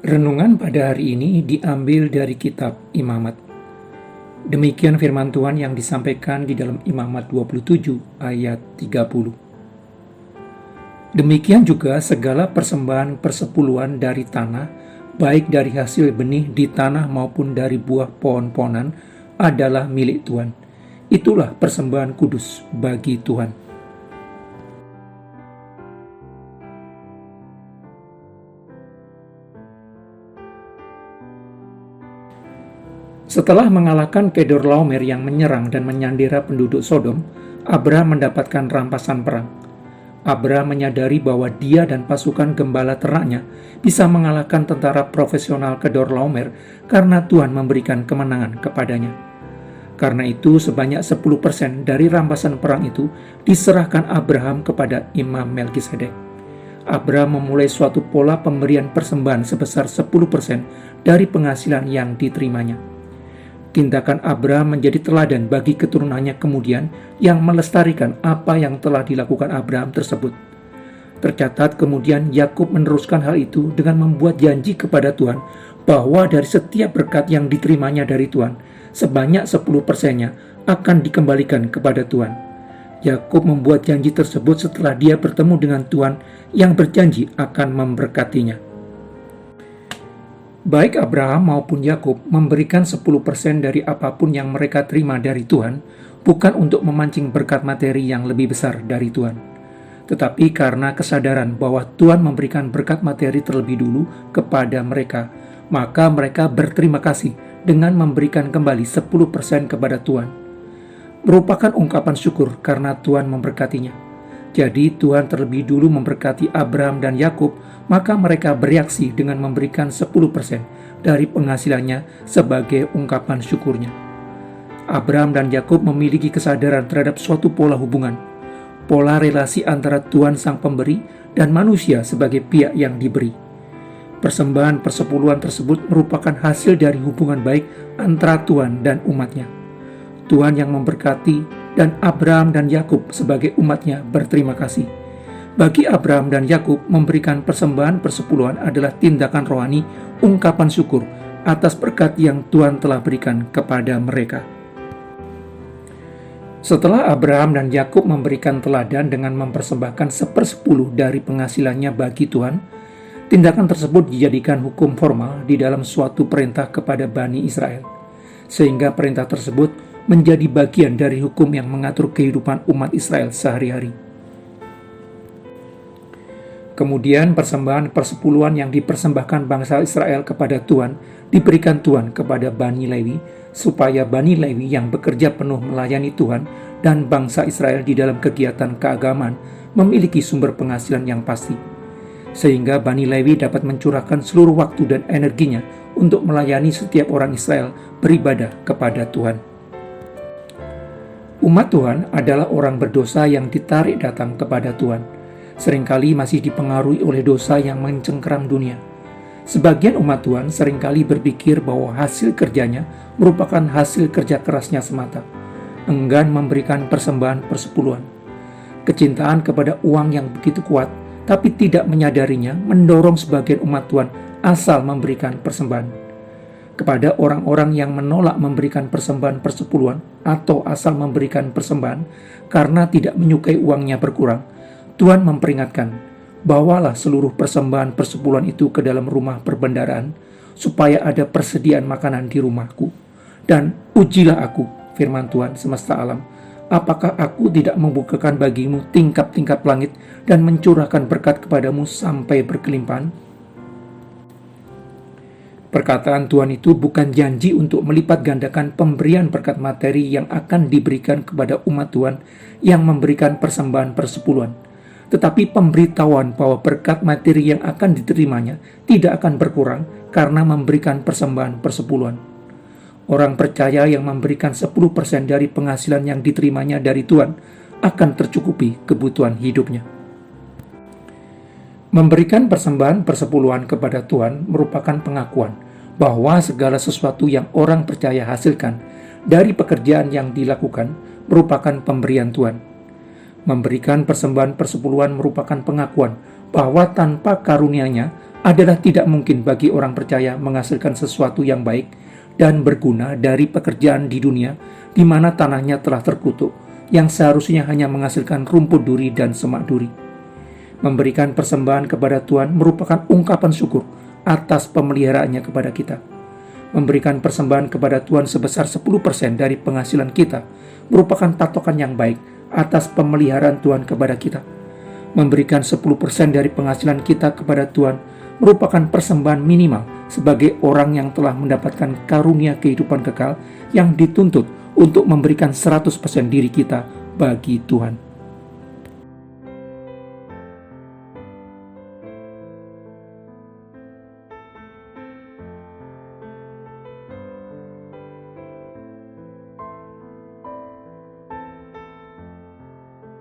Renungan pada hari ini diambil dari kitab Imamat. Demikian firman Tuhan yang disampaikan di dalam Imamat 27 ayat 30. Demikian juga segala persembahan persepuluhan dari tanah, baik dari hasil benih di tanah maupun dari buah pohon-pohonan, adalah milik Tuhan. Itulah persembahan kudus bagi Tuhan. Setelah mengalahkan Kedorlaomer yang menyerang dan menyandera penduduk Sodom, Abraham mendapatkan rampasan perang. Abraham menyadari bahwa dia dan pasukan gembala ternaknya bisa mengalahkan tentara profesional Kedorlaomer karena Tuhan memberikan kemenangan kepadanya. Karena itu, sebanyak 10% dari rampasan perang itu diserahkan Abraham kepada Imam Melkisedek. Abraham memulai suatu pola pemberian persembahan sebesar 10% dari penghasilan yang diterimanya. Tindakan Abraham menjadi teladan bagi keturunannya kemudian yang melestarikan apa yang telah dilakukan Abraham tersebut. Tercatat kemudian Yakub meneruskan hal itu dengan membuat janji kepada Tuhan bahwa dari setiap berkat yang diterimanya dari Tuhan, sebanyak 10%-nya akan dikembalikan kepada Tuhan. Yakub membuat janji tersebut setelah dia bertemu dengan Tuhan yang berjanji akan memberkatinya. Baik Abraham maupun Yakub memberikan 10% dari apapun yang mereka terima dari Tuhan, bukan untuk memancing berkat materi yang lebih besar dari Tuhan, tetapi karena kesadaran bahwa Tuhan memberikan berkat materi terlebih dulu kepada mereka, maka mereka berterima kasih dengan memberikan kembali 10% kepada Tuhan. Merupakan ungkapan syukur karena Tuhan memberkatinya. Jadi Tuhan terlebih dulu memberkati Abraham dan Yakub, maka mereka bereaksi dengan memberikan 10% dari penghasilannya sebagai ungkapan syukurnya. Abraham dan Yakub memiliki kesadaran terhadap suatu pola hubungan, pola relasi antara Tuhan sang pemberi dan manusia sebagai pihak yang diberi. Persembahan persepuluhan tersebut merupakan hasil dari hubungan baik antara Tuhan dan umatnya. Tuhan yang memberkati dan Abraham dan Yakub sebagai umatnya berterima kasih. Bagi Abraham dan Yakub, memberikan persembahan persepuluhan adalah tindakan rohani, ungkapan syukur atas berkat yang Tuhan telah berikan kepada mereka. Setelah Abraham dan Yakub memberikan teladan dengan mempersembahkan 1/10 dari penghasilannya bagi Tuhan, tindakan tersebut dijadikan hukum formal di dalam suatu perintah kepada Bani Israel, sehingga perintah tersebut menjadi bagian dari hukum yang mengatur kehidupan umat Israel sehari-hari. Kemudian persembahan persepuluhan yang dipersembahkan bangsa Israel kepada Tuhan diberikan Tuhan kepada Bani Lewi, supaya Bani Lewi yang bekerja penuh melayani Tuhan dan bangsa Israel di dalam kegiatan keagamaan memiliki sumber penghasilan yang pasti, sehingga Bani Lewi dapat mencurahkan seluruh waktu dan energinya untuk melayani setiap orang Israel beribadah kepada Tuhan. Umat Tuhan adalah orang berdosa yang ditarik datang kepada Tuhan. Seringkali masih dipengaruhi oleh dosa yang mencengkeram dunia. Sebagian umat Tuhan seringkali berpikir bahwa hasil kerjanya merupakan hasil kerja kerasnya semata, enggan memberikan persembahan persepuluhan. Kecintaan kepada uang yang begitu kuat, tapi tidak menyadarinya, mendorong sebagian umat Tuhan asal memberikan persembahan. Kepada orang-orang yang menolak memberikan persembahan persepuluhan atau asal memberikan persembahan karena tidak menyukai uangnya berkurang, Tuhan memperingatkan, bawalah seluruh persembahan persepuluhan itu ke dalam rumah perbendaharaan, supaya ada persediaan makanan di rumahku. Dan ujilah aku, firman Tuhan semesta alam, apakah aku tidak membukakan bagimu tingkap-tingkap langit dan mencurahkan berkat kepadamu sampai berkelimpahan? Perkataan Tuhan itu bukan janji untuk melipat gandakan pemberian berkat materi yang akan diberikan kepada umat Tuhan yang memberikan persembahan persepuluhan, tetapi pemberitahuan bahwa berkat materi yang akan diterimanya tidak akan berkurang karena memberikan persembahan persepuluhan. Orang percaya yang memberikan 10% dari penghasilan yang diterimanya dari Tuhan akan tercukupi kebutuhan hidupnya. Memberikan persembahan persepuluhan kepada Tuhan merupakan pengakuan bahwa segala sesuatu yang orang percaya hasilkan dari pekerjaan yang dilakukan merupakan pemberian Tuhan. Memberikan persembahan persepuluhan merupakan pengakuan bahwa tanpa karunia-Nya adalah tidak mungkin bagi orang percaya menghasilkan sesuatu yang baik dan berguna dari pekerjaan di dunia di mana tanahnya telah terkutuk, yang seharusnya hanya menghasilkan rumput duri dan semak duri. Memberikan persembahan kepada Tuhan merupakan ungkapan syukur atas pemeliharaannya kepada kita. Memberikan persembahan kepada Tuhan sebesar 10% dari penghasilan kita merupakan patokan yang baik atas pemeliharaan Tuhan kepada kita. Memberikan 10% dari penghasilan kita kepada Tuhan merupakan persembahan minimal sebagai orang yang telah mendapatkan karunia kehidupan kekal yang dituntut untuk memberikan 100% diri kita bagi Tuhan.